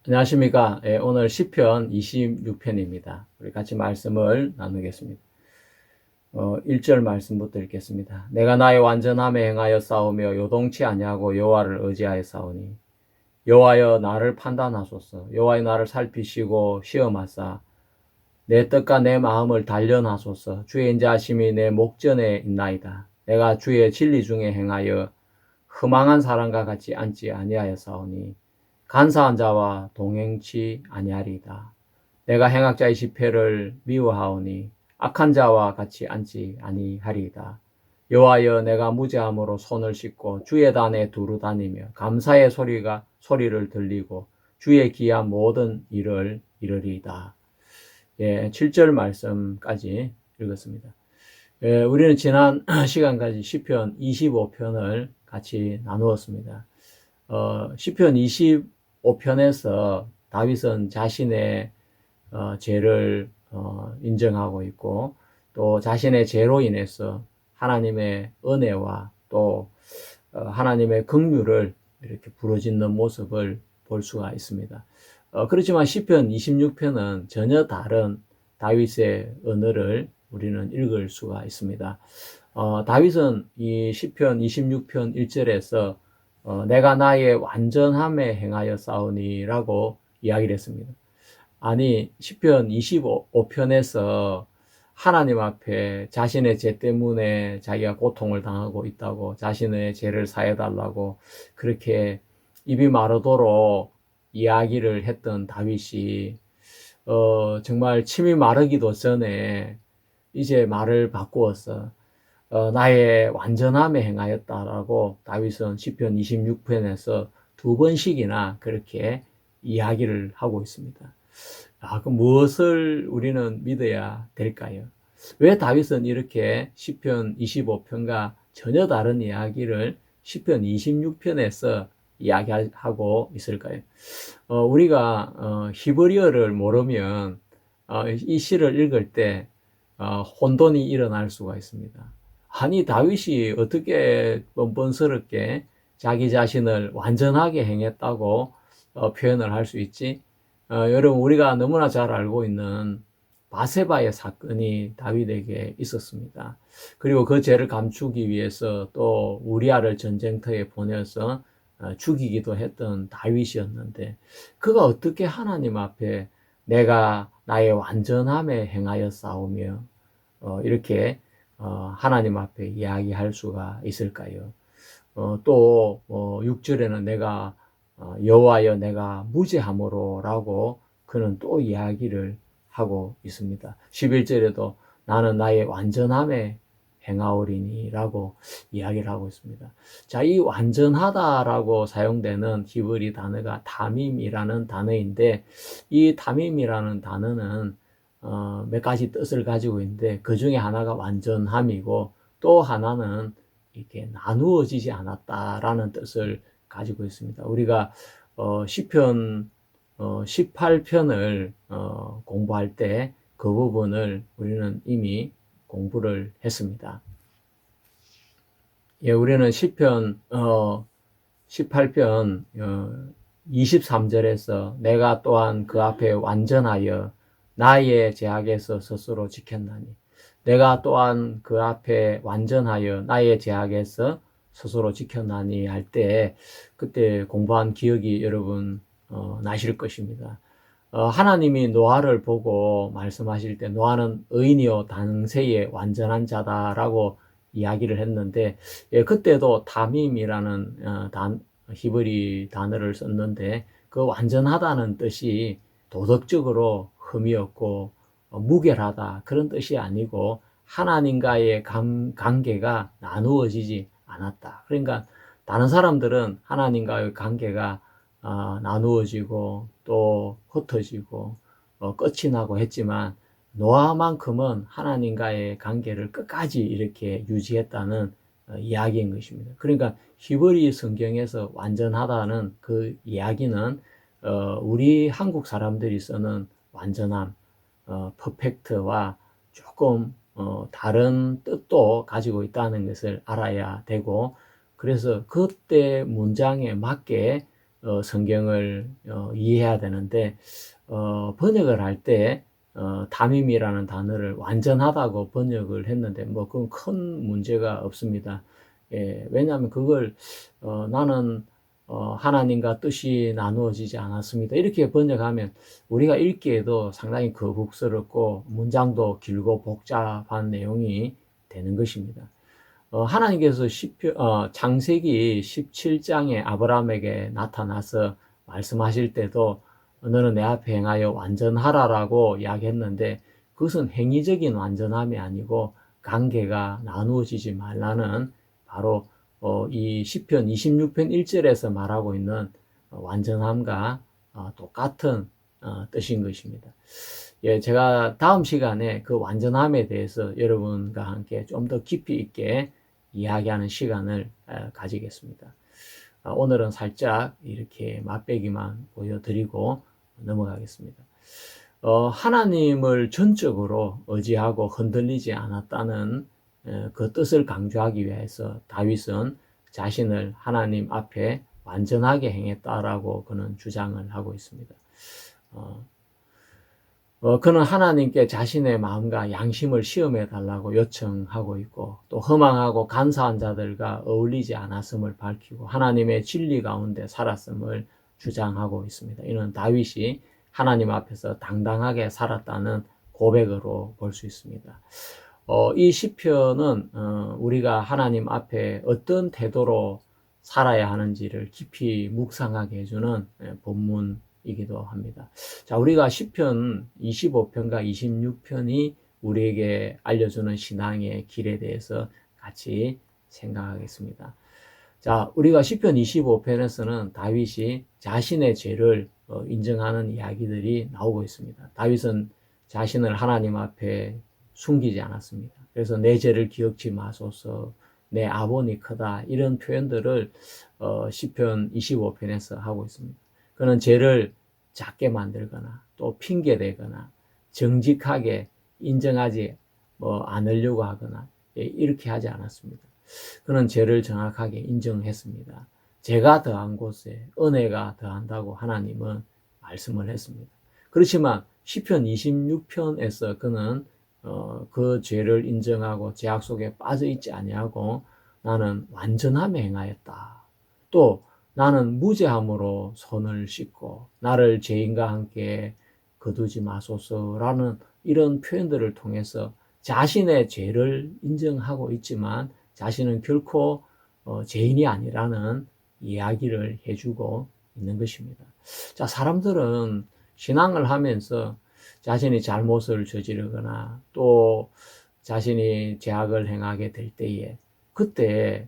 안녕하십니까. 오늘 시편 26편입니다. 우리 같이 말씀을 나누겠습니다. 1절 말씀부터 읽겠습니다. 내가 나의 완전함에 행하여 싸우며 요동치 아니하고 여호와를 의지하여 싸우니 여호와여 나를 판단하소서. 여호와여 나를 살피시고 시험하사 내 뜻과 내 마음을 단련하소서. 주의 인자하심이 내 목전에 있나이다. 내가 주의 진리 중에 행하여 허망한 사람과 같이 앉지 아니하였사오니 간사한 자와 동행치 아니하리이다. 내가 행악자의 집회를 미워하오니 악한 자와 같이 앉지 아니하리이다. 여호와여 내가 무죄함으로 손을 씻고 주의 단에 두루 다니며 감사의 소리를 들리고 주의 기한 모든 일을 이르리이다. 7절 말씀까지 읽었습니다. 우리는 지난 시간까지 시편 25편을 같이 나누었습니다. 시편 25편에서 다윗은 자신의 죄를 인정하고 있고 또 자신의 죄로 인해서 하나님의 은혜와 또 하나님의 긍휼을 이렇게 부르짖는 모습을 볼 수가 있습니다. 그렇지만 시편 26편은 전혀 다른 다윗의 언어를 우리는 읽을 수가 있습니다. 다윗은 이 시편 26편 1절에서 내가 나의 완전함에 행하여 싸우니 라고 이야기를 했습니다. 아니 시편 25편에서 하나님 앞에 자신의 죄 때문에 자기가 고통을 당하고 있다고 자신의 죄를 사해달라고 그렇게 입이 마르도록 이야기를 했던 다윗이 정말 침이 마르기도 전에 이제 말을 바꾸어서 나의 완전함에 행하였다라고 다윗은 시편 26편에서 두 번씩이나 그렇게 이야기를 하고 있습니다. 그럼 무엇을 우리는 믿어야 될까요? 왜 다윗은 이렇게 시편 25편과 전혀 다른 이야기를 시편 26편에서 이야기하고 있을까요? 우리가 히브리어를 모르면 이 시를 읽을 때 혼돈이 일어날 수가 있습니다. 아니 다윗이 어떻게 뻔뻔스럽게 자기 자신을 완전하게 행했다고 표현을 할 수 있지? 여러분 우리가 너무나 잘 알고 있는 바세바의 사건이 다윗에게 있었습니다. 그리고 그 죄를 감추기 위해서 또 우리아를 전쟁터에 보내서 죽이기도 했던 다윗이었는데 그가 어떻게 하나님 앞에 내가 나의 완전함에 행하여 싸우며 이렇게 하나님 앞에 이야기할 수가 있을까요? 또 6절에는 내가 여호와여 내가 무죄함으로 라고 그는 또 이야기를 하고 있습니다. 11절에도 나는 나의 완전함에 행하오리니 라고 이야기를 하고 있습니다. 자, 이 완전하다라고 사용되는 히브리 단어가 담임이라는 단어인데 이 담임이라는 단어는 몇 가지 뜻을 가지고 있는데 그 중에 하나가 완전함이고 또 하나는 이렇게 나누어지지 않았다라는 뜻을 가지고 있습니다. 우리가 시편 18편을 공부할 때 그 부분을 우리는 이미 공부를 했습니다. 우리는 시편 18편 23절에서 내가 또한 그 앞에 완전하여 나의 제약에서 스스로 지켰나니 내가 또한 그 앞에 완전하여 나의 제약에서 스스로 지켰나니 할 때 그때 공부한 기억이 여러분 나실 것입니다. 하나님이 노아를 보고 말씀하실 때 노아는 의인이요 당세의 완전한 자다라고 이야기를 했는데 그때도 담임이라는 히브리 단어를 썼는데 그 완전하다는 뜻이 도덕적으로 흠이 없고 무결하다 그런 뜻이 아니고 하나님과의 관계가 나누어지지 않았다. 그러니까 다른 사람들은 하나님과의 관계가 나누어지고 또 흩어지고 끝이 나고 했지만 노아만큼은 하나님과의 관계를 끝까지 이렇게 유지했다는 이야기인 것입니다. 그러니까 히브리 성경에서 완전하다는 그 이야기는 우리 한국 사람들이 쓰는 완전함, 퍼펙트와 조금 다른 뜻도 가지고 있다는 것을 알아야 되고 그래서 그때 문장에 맞게 성경을 이해해야 되는데 번역을 할 때 담임이라는 단어를 완전하다고 번역을 했는데 뭐 그건 큰 문제가 없습니다. 예, 왜냐하면 그걸 나는 하나님과 뜻이 나누어지지 않았습니다. 이렇게 번역하면 우리가 읽기에도 상당히 거북스럽고 문장도 길고 복잡한 내용이 되는 것입니다. 하나님께서 창세기 17장에 아브라함에게 나타나서 말씀하실 때도 너는 내 앞에 행하여 완전하라라고 이야기했는데 그것은 행위적인 완전함이 아니고 관계가 나누어지지 말라는 바로 이 시편 26편 1절에서 말하고 있는 완전함과 똑같은 뜻인 것입니다. 예, 제가 다음 시간에 그 완전함에 대해서 여러분과 함께 좀 더 깊이 있게 이야기하는 시간을 가지겠습니다. 오늘은 살짝 이렇게 맛배기만 보여드리고 넘어가겠습니다. 하나님을 전적으로 의지하고 흔들리지 않았다는 그 뜻을 강조하기 위해서 다윗은 자신을 하나님 앞에 완전하게 행했다라고 그는 주장을 하고 있습니다. 그는 하나님께 자신의 마음과 양심을 시험해 달라고 요청하고 있고 또 허망하고 간사한 자들과 어울리지 않았음을 밝히고 하나님의 진리 가운데 살았음을 주장하고 있습니다. 이는 다윗이 하나님 앞에서 당당하게 살았다는 고백으로 볼 수 있습니다. 이 시편은 우리가 하나님 앞에 어떤 태도로 살아야 하는지를 깊이 묵상하게 해주는 본문이기도 합니다. 자, 우리가 시편 25편과 26편이 우리에게 알려주는 신앙의 길에 대해서 같이 생각하겠습니다. 자, 우리가 시편 25편에서는 다윗이 자신의 죄를 인정하는 이야기들이 나오고 있습니다. 다윗은 자신을 하나님 앞에 숨기지 않았습니다. 그래서 내 죄를 기억지 마소서, 내 아본이 크다, 이런 표현들을 시편 25편에서 하고 있습니다. 그는 죄를 작게 만들거나 또 핑계대거나 정직하게 인정하지 않으려고 하거나 이렇게 하지 않았습니다. 그는 죄를 정확하게 인정했습니다. 죄가 더한 곳에 은혜가 더한다고 하나님은 말씀을 했습니다. 그렇지만 시편 26편에서 그는 그 죄를 인정하고 죄악 속에 빠져 있지 아니하고 나는 완전함에 행하였다. 또 나는 무죄함으로 손을 씻고 나를 죄인과 함께 거두지 마소서라는 이런 표현들을 통해서 자신의 죄를 인정하고 있지만 자신은 결코 죄인이 아니라는 이야기를 해주고 있는 것입니다. 자, 사람들은 신앙을 하면서 자신이 잘못을 저지르거나 또 자신이 죄악을 행하게 될 때에 그때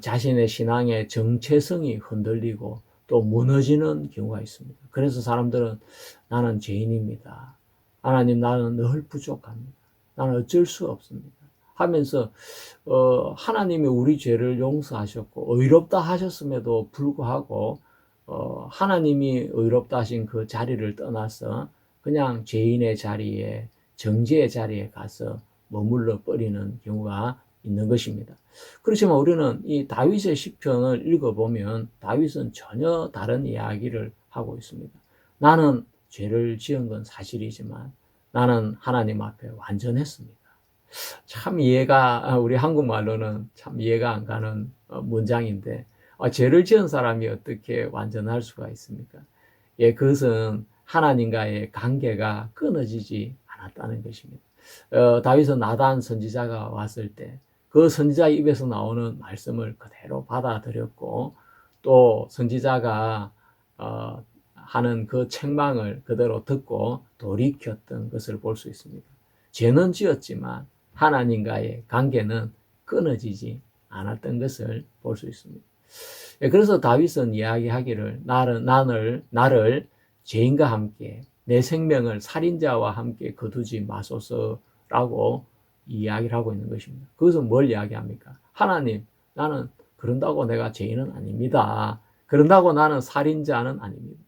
자신의 신앙의 정체성이 흔들리고 또 무너지는 경우가 있습니다. 그래서 사람들은 나는 죄인입니다. 하나님, 나는 늘 부족합니다. 나는 어쩔 수 없습니다. 하면서 하나님이 우리 죄를 용서하셨고 의롭다 하셨음에도 불구하고 하나님이 의롭다 하신 그 자리를 떠나서 그냥 죄인의 자리에 정죄의 자리에 가서 머물러 버리는 경우가 있는 것입니다. 그렇지만 우리는 이 다윗의 시편을 읽어보면 다윗은 전혀 다른 이야기를 하고 있습니다. 나는 죄를 지은 건 사실이지만 나는 하나님 앞에 완전했습니다. 참 우리 한국말로는 참 이해가 안 가는 문장인데 죄를 지은 사람이 어떻게 완전할 수가 있습니까? 예, 그것은 하나님과의 관계가 끊어지지 않았다는 것입니다. 다윗은 나단 선지자가 왔을 때 그 선지자 입에서 나오는 말씀을 그대로 받아들였고 또 선지자가 하는 그 책망을 그대로 듣고 돌이켰던 것을 볼 수 있습니다. 죄는 지었지만 하나님과의 관계는 끊어지지 않았던 것을 볼 수 있습니다. 그래서 다윗은 이야기하기를 나를 죄인과 함께 내 생명을 살인자와 함께 거두지 마소서라고 이야기를 하고 있는 것입니다. 그것은 뭘 이야기합니까? 하나님, 나는 그런다고 내가 죄인은 아닙니다. 그런다고 나는 살인자는 아닙니다.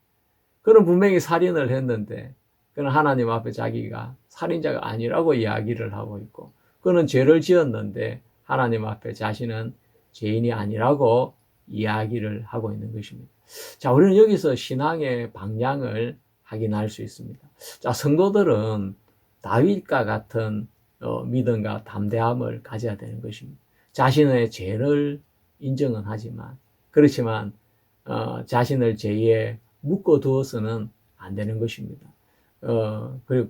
그는 분명히 살인을 했는데 그는 하나님 앞에 자기가 살인자가 아니라고 이야기를 하고 있고 그는 죄를 지었는데 하나님 앞에 자신은 죄인이 아니라고 이야기를 하고 있는 것입니다. 자, 우리는 여기서 신앙의 방향을 확인할 수 있습니다. 자, 성도들은 다윗과 같은 믿음과 담대함을 가져야 되는 것입니다. 자신의 죄를 인정은 하지만, 그렇지만 자신을 죄에 묶어두어서는 안 되는 것입니다.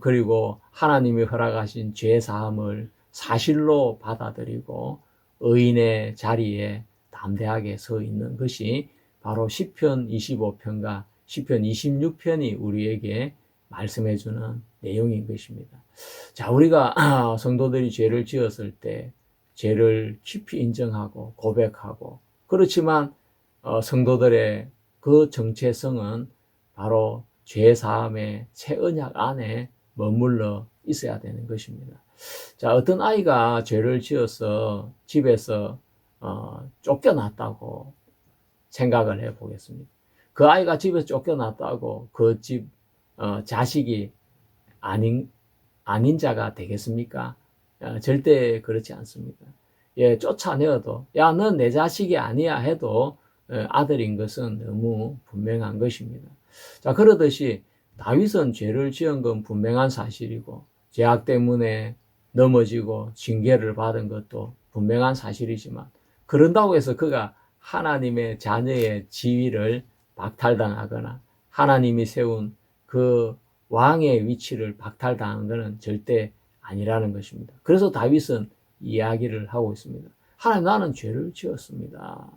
그리고 하나님이 허락하신 죄 사함을 사실로 받아들이고 의인의 자리에 담대하게 서 있는 것이 바로 시편 25편과 시편 26편이 우리에게 말씀해주는 내용인 것입니다. 자, 우리가 성도들이 죄를 지었을 때 죄를 깊이 인정하고 고백하고, 그렇지만 성도들의 그 정체성은 바로 죄 사함의 새 언약 안에 머물러 있어야 되는 것입니다. 자, 어떤 아이가 죄를 지어서 집에서 쫓겨났다고 생각을 해 보겠습니다. 그 아이가 집에서 쫓겨났다고 그 집 자식이 아닌 자가 되겠습니까? 절대 그렇지 않습니다. 예, 쫓아내어도 야, 넌 내 자식이 아니야 해도 아들인 것은 너무 분명한 것입니다. 자, 그러듯이 다윗은 죄를 지은 건 분명한 사실이고 죄악 때문에 넘어지고 징계를 받은 것도 분명한 사실이지만, 그런다고 해서 그가 하나님의 자녀의 지위를 박탈당하거나 하나님이 세운 그 왕의 위치를 박탈당한 것은 절대 아니라는 것입니다. 그래서 다윗은 이야기를 하고 있습니다. 하나님, 나는 죄를 지었습니다.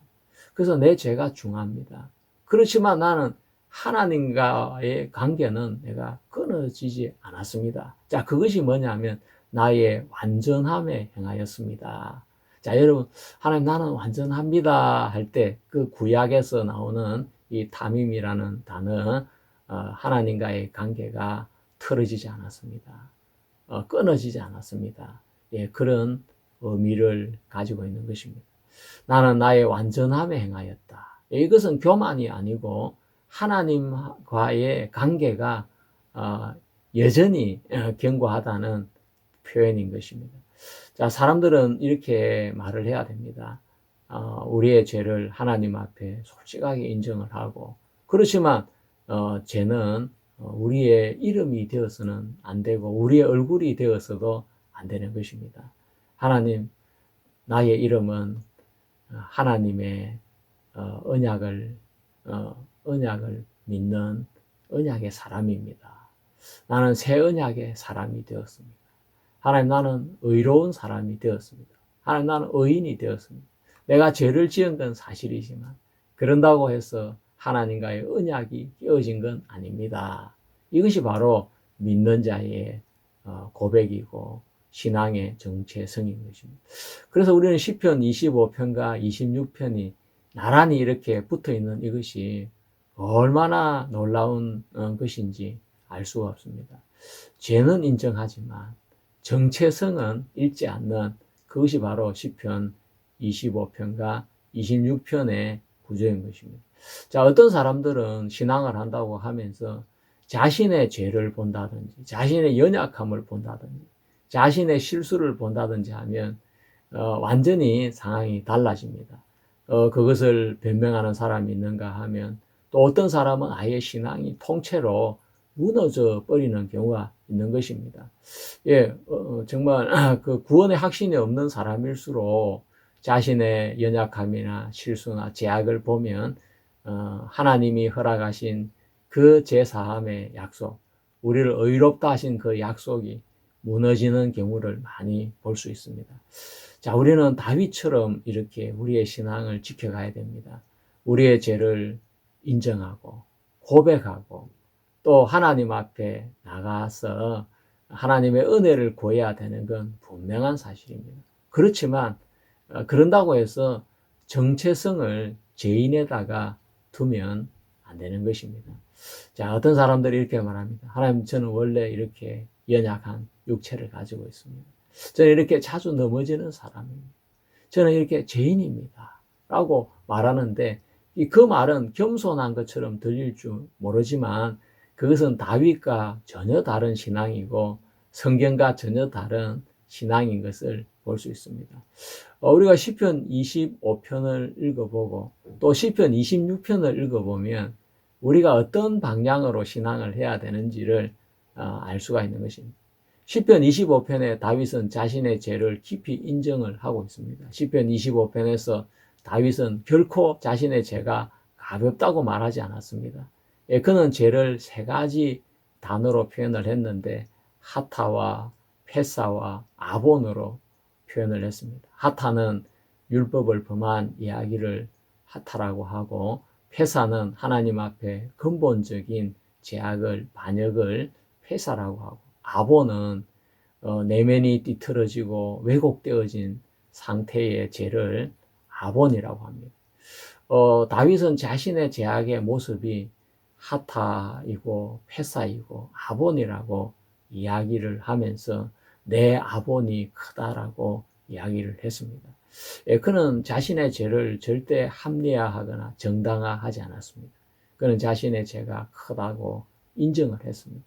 그래서 내 죄가 중합니다. 그렇지만 나는 하나님과의 관계는 내가 끊어지지 않았습니다. 자, 그것이 뭐냐면 나의 완전함에 행하였습니다. 자, 여러분, 하나님, 나는 완전합니다 할 때 그 구약에서 나오는 이 담임이라는 단어, 하나님과의 관계가 틀어지지 않았습니다. 끊어지지 않았습니다. 예, 그런 의미를 가지고 있는 것입니다. 나는 나의 완전함에 행하였다. 이것은 교만이 아니고 하나님과의 관계가 여전히 견고하다는 표현인 것입니다. 자, 사람들은 이렇게 말을 해야 됩니다. 우리의 죄를 하나님 앞에 솔직하게 인정을 하고, 그렇지만 죄는 우리의 이름이 되어서는 안 되고 우리의 얼굴이 되어서도 안 되는 것입니다. 하나님, 나의 이름은 하나님의 언약을 믿는 언약의 사람입니다. 나는 새 언약의 사람이 되었습니다. 하나님, 나는 의로운 사람이 되었습니다. 하나님, 나는 의인이 되었습니다. 내가 죄를 지은 건 사실이지만 그런다고 해서 하나님과의 언약이 깨어진 건 아닙니다. 이것이 바로 믿는 자의 고백이고 신앙의 정체성인 것입니다. 그래서 우리는 시편 25편과 26편이 나란히 이렇게 붙어 있는 이것이 얼마나 놀라운 것인지 알 수가 없습니다. 죄는 인정하지만 정체성은 잃지 않는, 그것이 바로 시편 25편과 26편의 구조인 것입니다. 자, 어떤 사람들은 신앙을 한다고 하면서 자신의 죄를 본다든지 자신의 연약함을 본다든지 자신의 실수를 본다든지 하면 완전히 상황이 달라집니다. 그것을 변명하는 사람이 있는가 하면 또 어떤 사람은 아예 신앙이 통째로 무너져 버리는 경우가 있는 것입니다. 예, 정말 그 구원의 확신이 없는 사람일수록 자신의 연약함이나 실수나 죄악을 보면 하나님이 허락하신 그 제사함의 약속, 우리를 의롭다 하신 그 약속이 무너지는 경우를 많이 볼 수 있습니다. 자, 우리는 다윗처럼 이렇게 우리의 신앙을 지켜가야 됩니다. 우리의 죄를 인정하고 고백하고 또 하나님 앞에 나가서 하나님의 은혜를 구해야 되는 건 분명한 사실입니다. 그렇지만 그런다고 해서 정체성을 죄인에다가 두면 안 되는 것입니다. 자, 어떤 사람들이 이렇게 말합니다. 하나님, 저는 원래 이렇게 연약한 육체를 가지고 있습니다. 저는 이렇게 자주 넘어지는 사람입니다. 저는 이렇게 죄인입니다. 라고 말하는데 그 말은 겸손한 것처럼 들릴 줄 모르지만 그것은 다윗과 전혀 다른 신앙이고 성경과 전혀 다른 신앙인 것을 볼 수 있습니다. 우리가 시편 25편을 읽어보고 또 시편 26편을 읽어보면 우리가 어떤 방향으로 신앙을 해야 되는지를 알 수가 있는 것입니다. 시편 25편에 다윗은 자신의 죄를 깊이 인정을 하고 있습니다. 시편 25편에서 다윗은 결코 자신의 죄가 가볍다고 말하지 않았습니다. 그는 죄를 세 가지 단어로 표현을 했는데 하타와 패사와 아본으로 표현을 했습니다. 하타는 율법을 범한 이야기를 하타라고 하고, 패사는 하나님 앞에 근본적인 죄악을, 반역을 패사라고 하고, 아본은 내면이 띠틀어지고 왜곡되어진 상태의 죄를 아본이라고 합니다. 다윗은 자신의 죄악의 모습이 하타이고 패사이고 아본이라고 이야기를 하면서 내 아본이 크다라고 이야기를 했습니다. 그는 자신의 죄를 절대 합리화하거나 정당화하지 않았습니다. 그는 자신의 죄가 크다고 인정을 했습니다.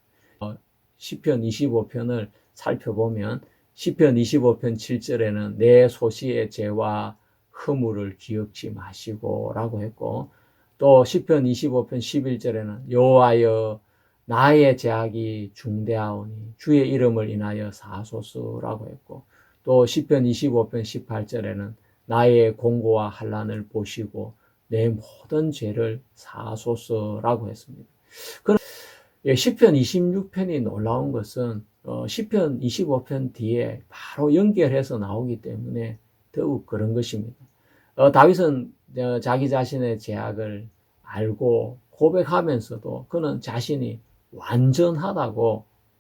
시편 25편을 살펴보면 시편 25편 7절에는 내 소시의 죄와 허물을 기억지 마시고 라고 했고, 또 시편 25편 11절에는 여호와여 나의 죄악이 중대하오니 주의 이름을 인하여 사하소서라고 했고, 또 시편 25편 18절에는 나의 공고와 환난을 보시고 내 모든 죄를 사하소서라고 했습니다. 시편 26편이 놀라운 것은 시편 25편 뒤에 바로 연결해서 나오기 때문에 더욱 그런 것입니다. 다윗은 자기 자신의 죄악을 알고 고백하면서도 그는 자신이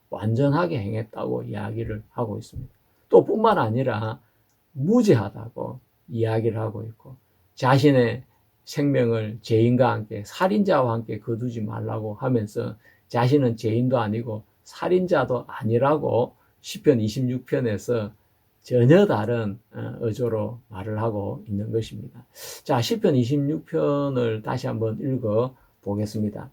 완전하게 행했다고 이야기를 하고 있습니다. 또 뿐만 아니라 무죄하다고 이야기를 하고 있고, 자신의 생명을 죄인과 함께 살인자와 함께 거두지 말라고 하면서 자신은 죄인도 아니고 살인자도 아니라고 시편 26편에서 전혀 다른 어조로 말을 하고 있는 것입니다. 자, 시편 26편을 다시 한번 읽어 보겠습니다.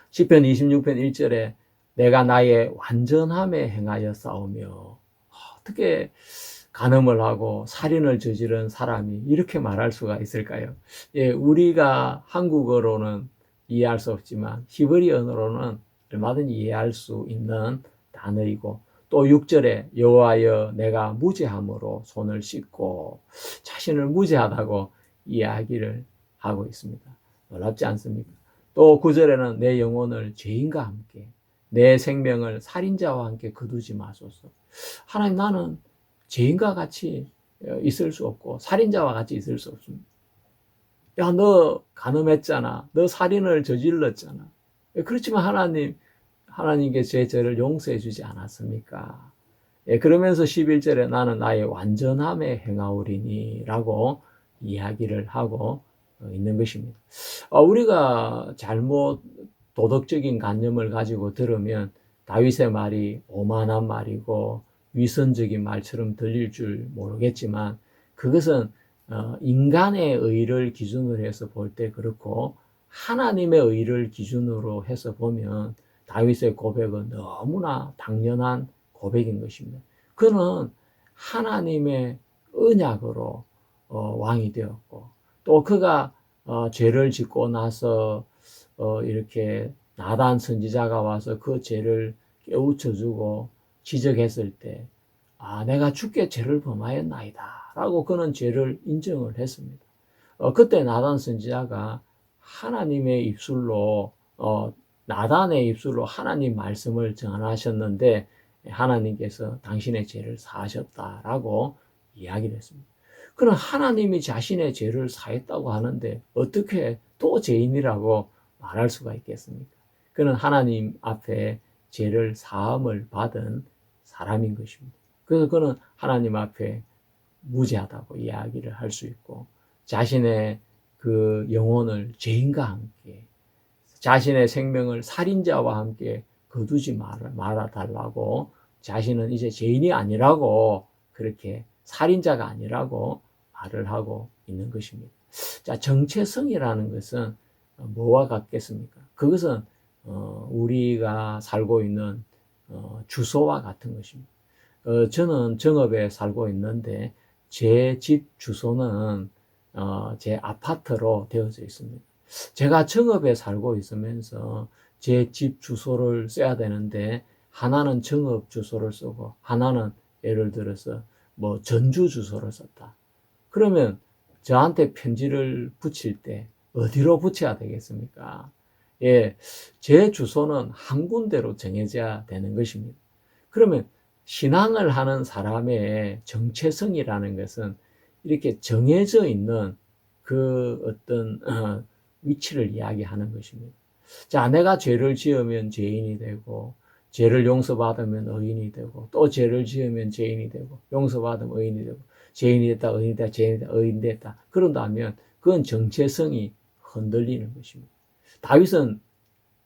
시편 26편 1절에 내가 나의 완전함에 행하여 싸우며, 어떻게 간음을 하고 살인을 저지른 사람이 이렇게 말할 수가 있을까요? 우리가 한국어로는 이해할 수 없지만 히브리어로는 얼마든지 이해할 수 있는 단어이고, 또 6절에 여호와여 내가 무죄함으로 손을 씻고, 자신을 무죄하다고 이야기를 하고 있습니다. 놀랍지 않습니까? 또 9절에는 내 영혼을 죄인과 함께 내 생명을 살인자와 함께 거두지 마소서. 하나님, 나는 죄인과 같이 있을 수 없고 살인자와 같이 있을 수 없습니다. 야, 너 간음했잖아. 너 살인을 저질렀잖아. 그렇지만 하나님께 제 죄를 용서해 주지 않았습니까? 그러면서 11절에 나는 나의 완전함에 행하오리니 라고 이야기를 하고 있는 것입니다. 우리가 잘못 도덕적인 관념을 가지고 들으면 다윗의 말이 오만한 말이고 위선적인 말처럼 들릴 줄 모르겠지만, 그것은 인간의 의를 기준으로 해서 볼 때 그렇고, 하나님의 의를 기준으로 해서 보면 다윗의 고백은 너무나 당연한 고백인 것입니다. 그는 하나님의 언약으로 왕이 되었고, 또 그가 죄를 짓고 나서 이렇게 나단 선지자가 와서 그 죄를 깨우쳐주고 지적했을 때, 내가 주께 죄를 범하였나이다 라고 그는 죄를 인정을 했습니다. 그때 나단 선지자가 하나님의 입술로 나단의 입술로 하나님 말씀을 전하셨는데, 하나님께서 당신의 죄를 사하셨다라고 이야기를 했습니다. 그는 하나님이 자신의 죄를 사했다고 하는데 어떻게 또 죄인이라고 말할 수가 있겠습니까? 그는 하나님 앞에 죄를 사함을 받은 사람인 것입니다. 그래서 그는 하나님 앞에 무죄하다고 이야기를 할 수 있고, 자신의 그 영혼을 죄인과 함께, 자신의 생명을 살인자와 함께 거두지 말아달라고, 자신은 이제 죄인이 아니라고, 그렇게 살인자가 아니라고 말을 하고 있는 것입니다. 자, 정체성이라는 것은 뭐와 같겠습니까? 그것은 우리가 살고 있는 주소와 같은 것입니다. 저는 정읍에 살고 있는데 제 집 주소는 제 아파트로 되어져 있습니다. 제가 정읍에 살고 있으면서 제 집 주소를 써야 되는데 하나는 정읍 주소를 쓰고 하나는 예를 들어서 뭐 전주 주소를 썼다. 그러면 저한테 편지를 붙일 때 어디로 붙여야 되겠습니까? 예, 제 주소는 한 군데로 정해져야 되는 것입니다. 그러면 신앙을 하는 사람의 정체성이라는 것은 이렇게 정해져 있는 그 어떤 위치를 이야기하는 것입니다. 자, 내가 죄를 지으면 죄인이 되고, 죄를 용서받으면 의인이 되고, 또 죄를 지으면 죄인이 되고, 용서받으면 의인이 되고, 죄인이 됐다, 의인이 됐다, 죄인이 됐다, 의인이 됐다. 그런다면 그건 정체성이 흔들리는 것입니다. 다윗은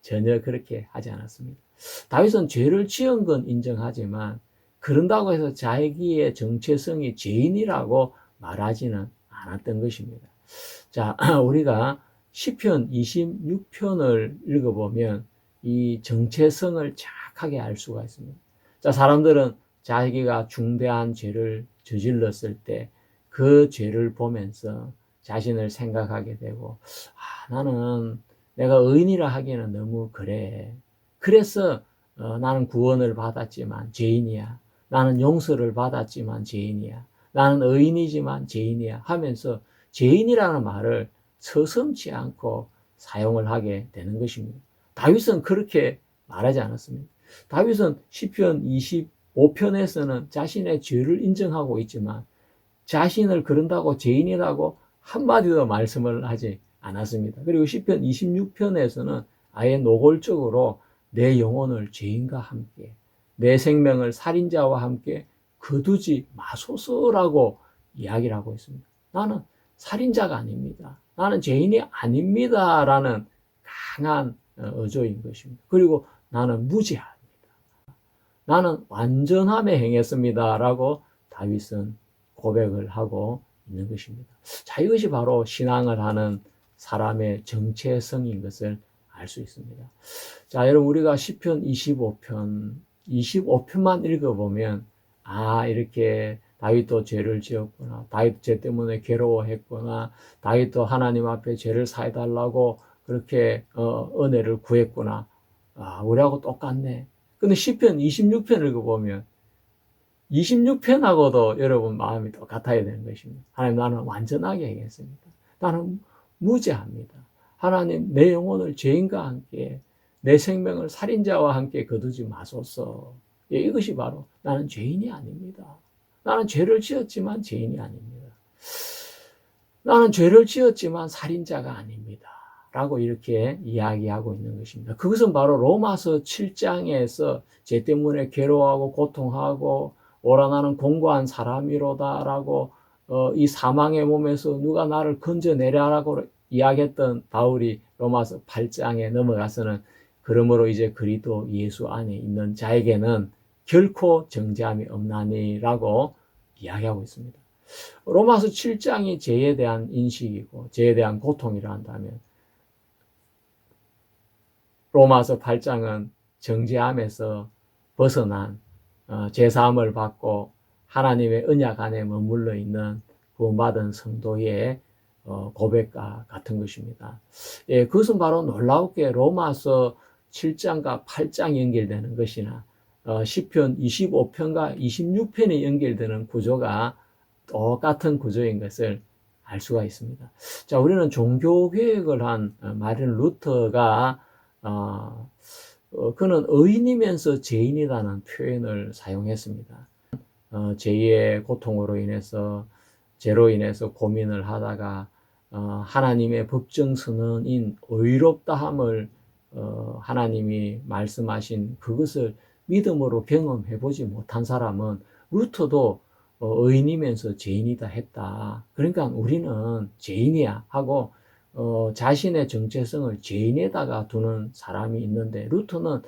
전혀 그렇게 하지 않았습니다. 다윗은 죄를 지은 건 인정하지만 그런다고 해서 자기의 정체성이 죄인이라고 말하지는 않았던 것입니다. 자, 우리가 시편 26편을 읽어보면 이 정체성을 정확하게 알 수가 있습니다. 자, 사람들은 자기가 중대한 죄를 저질렀을 때 그 죄를 보면서 자신을 생각하게 되고, 나는 내가 의인이라 하기에는 너무 그래. 그래서 나는 구원을 받았지만 죄인이야. 나는 용서를 받았지만 죄인이야. 나는 의인이지만 죄인이야 하면서 죄인이라는 말을 서슴지 않고 사용을 하게 되는 것입니다. 다윗은 그렇게 말하지 않았습니다. 다윗은 시편 25편에서는 자신의 죄를 인정하고 있지만 자신을 그런다고 죄인이라고 한마디도 말씀을 하지 않았습니다. 그리고 시편 26편에서는 아예 노골적으로 내 영혼을 죄인과 함께, 내 생명을 살인자와 함께 거두지 마소서라고 이야기를 하고 있습니다. 나는 살인자가 아닙니다. 나는 죄인이 아닙니다. 라는 강한 어조인 것입니다. 그리고 나는 무죄합니다. 나는 완전함에 행했습니다. 라고 다윗은 고백을 하고 있는 것입니다. 자, 이것이 바로 신앙을 하는 사람의 정체성인 것을 알 수 있습니다. 자, 여러분, 우리가 시편 25편만 읽어보면, 이렇게 다윗도 죄를 지었구나. 다윗 죄 때문에 괴로워했구나. 다윗도 하나님 앞에 죄를 사해달라고 그렇게 은혜를 구했구나. 우리하고 똑같네. 근데 시편 26편 읽어보면 26편하고도 여러분 마음이 똑같아야 되는 것입니다. 하나님, 나는 완전하게 행했습니다. 나는 무죄합니다. 하나님, 내 영혼을 죄인과 함께, 내 생명을 살인자와 함께 거두지 마소서. 이것이 바로 나는 죄인이 아닙니다. 나는 죄를 지었지만 죄인이 아닙니다. 나는 죄를 지었지만 살인자가 아닙니다. 라고 이렇게 이야기하고 있는 것입니다. 그것은 바로 로마서 7장에서 죄 때문에 괴로워하고 고통하고 오라 나는 공고한 사람이로다라고 이 사망의 몸에서 누가 나를 건져내려라고 이야기했던 바울이 로마서 8장에 넘어가서는 그러므로 이제 그리스도 예수 안에 있는 자에게는 결코 정죄함이 없나니라고 이야기하고 있습니다. 로마서 7장이 죄에 대한 인식이고 죄에 대한 고통이라 한다면 로마서 8장은 정죄함에서 벗어난 죄사함을 받고 하나님의 언약 안에 머물러 있는 구원받은 성도의 고백과 같은 것입니다. 예, 그것은 바로 놀랍게 로마서 7장과 8장이 연결되는 것이나 시편 25편과 26편이 연결되는 구조가 똑같은 구조인 것을 알 수가 있습니다. 자, 우리는 종교개혁을 한 마틴 루터가 그는 의인이면서 죄인이라는 표현을 사용했습니다. 죄의 고통으로 인해서 죄로 인해서 고민을 하다가 하나님의 법정 선언인 의롭다함을 하나님이 말씀하신 그것을 믿음으로 경험해 보지 못한 사람은 루터도 의인이면서 죄인이다 했다. 그러니까 우리는 죄인이야 하고 자신의 정체성을 죄인에다가 두는 사람이 있는데 루터는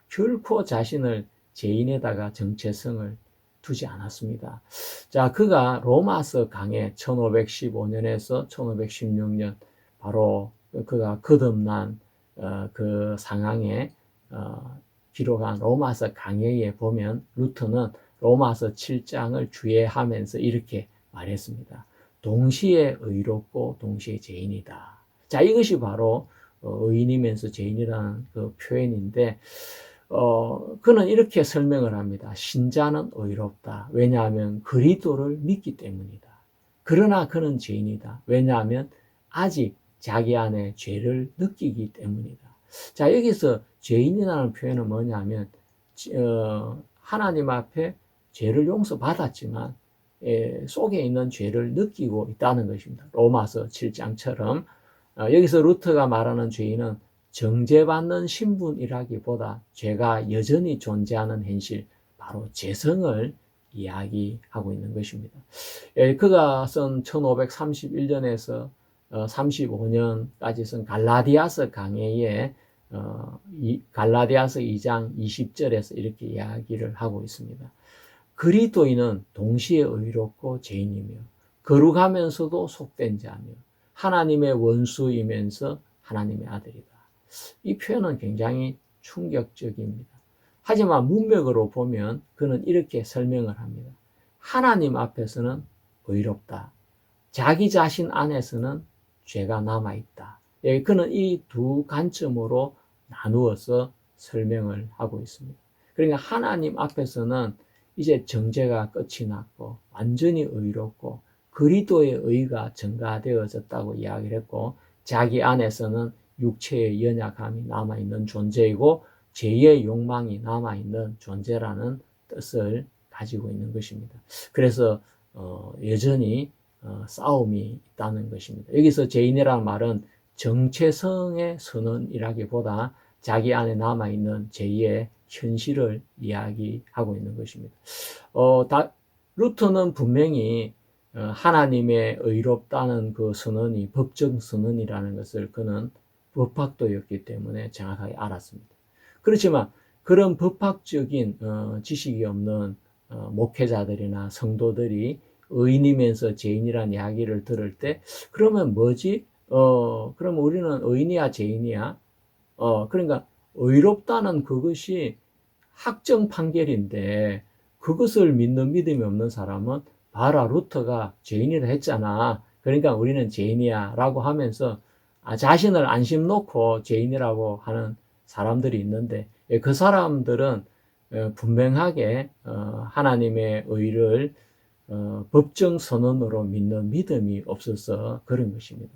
결코 자신을 죄인에다가 정체성을 두지 않았습니다. 자, 그가 로마서 강해 1515년에서 1516년 바로 그가 거듭난 그 상황에 기록한 로마서 강해에 보면 루터는 로마서 7장을 주의하면서 이렇게 말했습니다. 동시에 의롭고 동시에 죄인이다. 자, 이것이 바로 의인이면서 죄인이라는 그 표현인데, 그는 이렇게 설명을 합니다. 신자는 의롭다. 왜냐하면 그리스도를 믿기 때문이다. 그러나 그는 죄인이다. 왜냐하면 아직 자기 안에 죄를 느끼기 때문이다. 자, 여기서 죄인이라는 표현은 뭐냐면, 하나님 앞에 죄를 용서받았지만 속에 있는 죄를 느끼고 있다는 것입니다. 로마서 7장처럼 여기서 루터가 말하는 죄인은 정죄받는 신분이라기보다 죄가 여전히 존재하는 현실, 바로 죄성을 이야기하고 있는 것입니다. 그가 쓴 1531년에서 35년까지 쓴 갈라디아서 강해에 갈라디아서 2장 20절에서 이렇게 이야기를 하고 있습니다. 그리스도인은 동시에 의롭고 죄인이며 거룩하면서도 속된 자며 하나님의 원수이면서 하나님의 아들이다. 이 표현은 굉장히 충격적입니다. 하지만 문맥으로 보면 그는 이렇게 설명을 합니다. 하나님 앞에서는 의롭다. 자기 자신 안에서는 죄가 남아있다. 그는 이 두 관점으로 나누어서 설명을 하고 있습니다. 그러니까 하나님 앞에서는 이제 정죄가 끝이 났고 완전히 의롭고 그리스도의 의가 증가되어졌다고 이야기를 했고, 자기 안에서는 육체의 연약함이 남아있는 존재이고 죄의 욕망이 남아있는 존재라는 뜻을 가지고 있는 것입니다. 그래서 여전히 싸움이 있다는 것입니다. 여기서 죄인이라는 말은 정체성의 선언이라기보다 자기 안에 남아있는 죄의 현실을 이야기하고 있는 것입니다. 루터는 분명히 하나님의 의롭다는 그 선언이 법적 선언이라는 것을 그는 법학도였기 때문에 정확하게 알았습니다. 그렇지만 그런 법학적인 지식이 없는 목회자들이나 성도들이 의인이면서 죄인이라는 이야기를 들을 때, 그러면 뭐지? 그러면 우리는 의인이야 죄인이야? 그러니까 의롭다는 그것이 학정 판결인데 그것을 믿는 믿음이 없는 사람은 봐라, 루터가 죄인이라 했잖아. 그러니까 우리는 죄인이야 라고 하면서 자신을 안심 놓고 죄인이라고 하는 사람들이 있는데, 그 사람들은 분명하게 하나님의 의를 법정 선언으로 믿는 믿음이 없어서 그런 것입니다.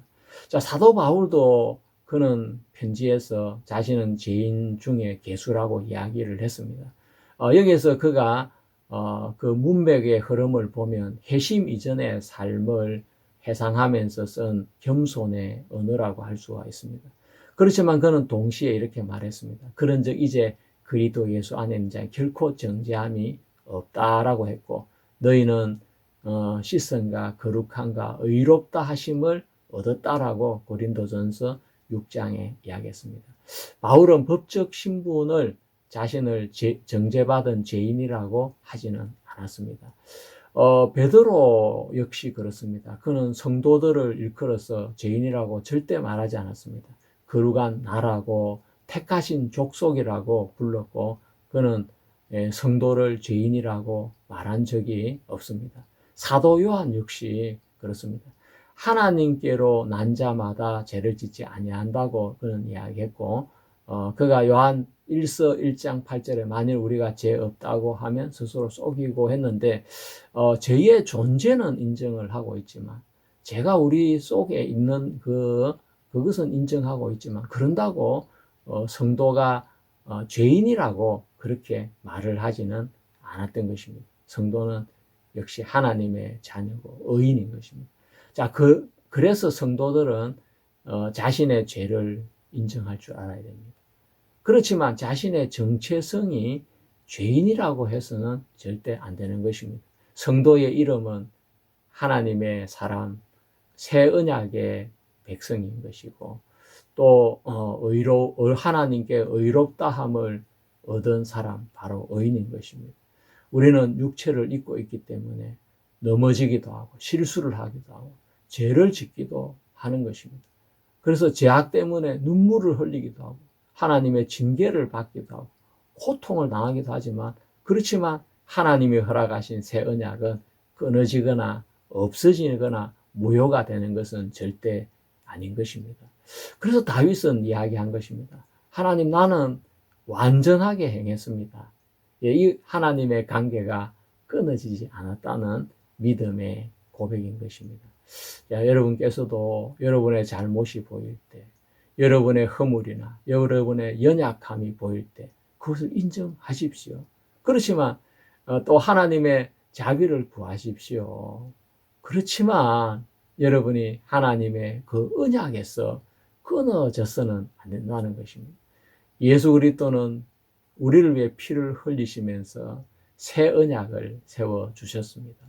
자, 사도 바울도 그는 편지에서 자신은 죄인 중에 괴수라고 이야기를 했습니다. 여기서 그가 그 문맥의 흐름을 보면 회심 이전의 삶을 해상하면서 쓴 겸손의 언어라고 할 수가 있습니다. 그렇지만 그는 동시에 이렇게 말했습니다. 그런즉 이제 그리스도 예수 안에 있는 자에 결코 정죄함이 없다라고 했고, 너희는 씻음과 거룩함과 의롭다 하심을 얻었다라고 고린도전서 6장에 이야기했습니다. 바울은 법적 신분을 자신을 정죄받은 죄인이라고 하지는 않았습니다. 베드로 역시 그렇습니다. 그는 성도들을 일컬어서 죄인이라고 절대 말하지 않았습니다. 거룩한 나라고 택하신 족속이라고 불렀고, 그는 성도를 죄인이라고 말한 적이 없습니다. 사도 요한 역시 그렇습니다. 하나님께로 난 자마다 죄를 짓지 아니한다고 그는 이야기했고, 그가 요한 1서 1장 8절에 만일 우리가 죄 없다고 하면 스스로 속이고 했는데, 죄의 존재는 인정을 하고 있지만, 죄가 우리 속에 있는 그것은 인정하고 있지만, 그런다고 성도가 죄인이라고 그렇게 말을 하지는 않았던 것입니다. 성도는 역시 하나님의 자녀고 의인인 것입니다. 자, 그래서 성도들은 자신의 죄를 인정할 줄 알아야 됩니다. 그렇지만 자신의 정체성이 죄인이라고 해서는 절대 안 되는 것입니다. 성도의 이름은 하나님의 사람, 새 언약의 백성인 것이고, 또 하나님께 의롭다함을 얻은 사람, 바로 의인인 것입니다. 우리는 육체를 입고 있기 때문에 넘어지기도 하고 실수를 하기도 하고 죄를 짓기도 하는 것입니다. 그래서 죄악 때문에 눈물을 흘리기도 하고 하나님의 징계를 받기도 하고 고통을 당하기도 하지만, 그렇지만 하나님이 허락하신 새 언약은 끊어지거나 없어지거나 무효가 되는 것은 절대 아닌 것입니다. 그래서 다윗은 이야기한 것입니다. 하나님, 나는 완전하게 행했습니다. 예, 이 하나님의 관계가 끊어지지 않았다는 믿음의 고백인 것입니다. 야, 여러분께서도 여러분의 잘못이 보일 때, 여러분의 허물이나 여러분의 연약함이 보일 때 그것을 인정하십시오. 그렇지만 또 하나님의 자비를 구하십시오. 그렇지만 여러분이 하나님의 그 언약에서 끊어져서는 안 된다는 것입니다. 예수 그리스도는 우리를 위해 피를 흘리시면서 새 언약을 세워 주셨습니다.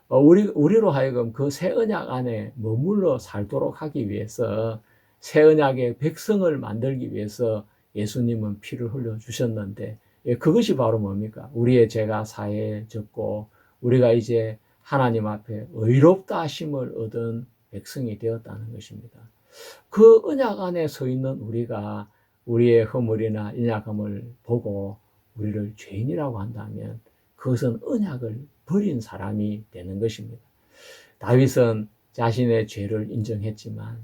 우리로 하여금 그 새 언약 안에 머물러 살도록 하기 위해서, 새 언약의 백성을 만들기 위해서 예수님은 피를 흘려 주셨는데, 그것이 바로 뭡니까? 우리의 죄가 사해졌고 우리가 이제 하나님 앞에 의롭다 하심을 얻은 백성이 되었다는 것입니다. 그 언약 안에 서 있는 우리가 우리의 허물이나 연약함을 보고 우리를 죄인이라고 한다면 그것은 언약을 버린 사람이 되는 것입니다. 다윗은 자신의 죄를 인정했지만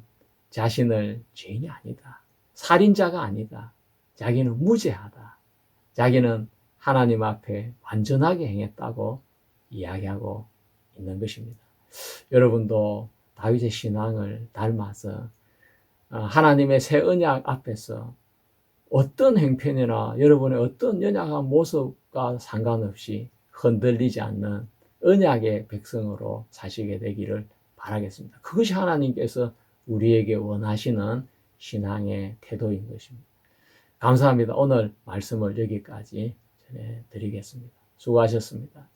자신을 죄인이 아니다, 살인자가 아니다, 자기는 무죄하다, 자기는 하나님 앞에 완전하게 행했다고 이야기하고 있는 것입니다. 여러분도 다윗의 신앙을 닮아서 하나님의 새 언약 앞에서 어떤 형편이나 여러분의 어떤 연약한 모습과 상관없이 흔들리지 않는 언약의 백성으로 사시게 되기를 바라겠습니다. 그것이 하나님께서 우리에게 원하시는 신앙의 태도인 것입니다. 감사합니다. 오늘 말씀을 여기까지 전해드리겠습니다. 수고하셨습니다.